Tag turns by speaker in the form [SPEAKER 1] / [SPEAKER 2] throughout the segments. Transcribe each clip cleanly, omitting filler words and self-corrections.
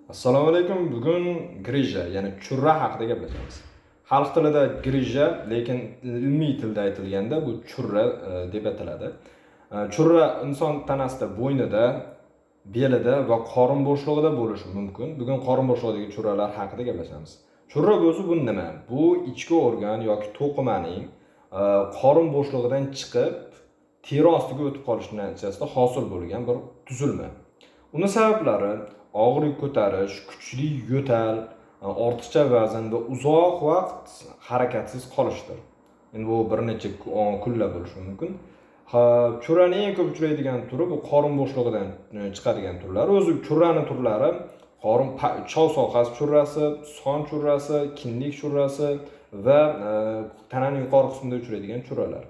[SPEAKER 1] Assalomu alaykum. Bugun grija, ya'ni churra haqida gaplashamiz. Xalq tilida grija, lekin ilmiy tilda aytilganda bu churra deb ataladi. Churra inson tanasida bo'ynida, belida va qorin bo'shlig'ida bo'lishi mumkin. Bugun qorin bo'shlig'idagi churralar haqida gaplashamiz. Churra o'zi bu nima? Bu ichki organ yoki to'qimaning qorin bo'shlig'idan chiqib, teri ostiga o'tib qolishining natijasida hosil bo'lgan bir tuzilma. Uni sabablari og'riq ko'tarish, kuchli yo'tal, ortiqcha vazn va uzoq vaqt harakatsiz qolishdir. Endi bu bir necha kunlar bo'lishi mumkin. Churraning eng ko'p uchraydigan turi bu qorin bo'shlig'idan chiqadigan turlar. O'zi churraning turlari qorin choy sohasi churrasi, son churrasi, kindik churrasi va tananing yuqori qismida uchraydigan churralar.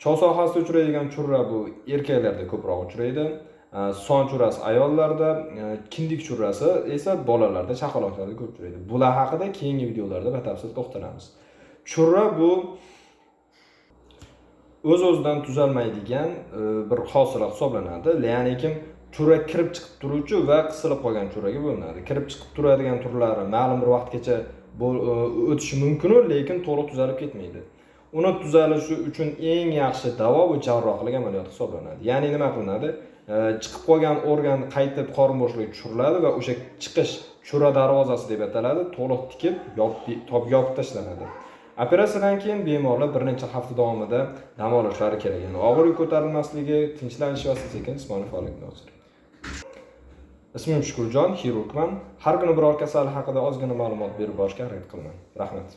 [SPEAKER 1] Choy sohasida uchraydigan churra bu erkaklarda ko'proq uchraydi. Son churrasi ayollarda, kindik churrasi esa bolalarda, chaqaloqlarda ko'p uchraydi. Bular haqida keyingi videolarda batafsil to'xtalamiz. Churra bu o'z-o'zidan tuzalmaydigan bir hosilot hisoblanadi. Ya'ni churra kirib chiqib turuvchi va qisilib qolgan churraga bo'linadi. Kirib chiqib turadigan turlari ma'lum bir vaqtgacha o'tishi mumkin, lekin to'liq tuzalib ketmaydi. Uni tuzalishi uchun eng yaxshi davo bu jarrohlik amaliyoti hisoblanadi. Ya'ni nima qilinadi? Chiqib qolgan organ qaytib qorin bo'shligiga tushiriladi va o'sha chiqish churra darvozasi deb ataladi, to'liq tikib, yopib tashlanadi. Operatsiyadan keyin bemorlar bir necha hafta davomida dam olishlari kerak. Ya'ni og'riq ko'tarilmasligi, tinchlanish va sekin jismoniy faollikni o'stiradi. Ismim Shukurjon, xirurgman. Har kuni biror kasal haqida ozgina ma'lumot berib borishga harakat qilaman. Rahmat.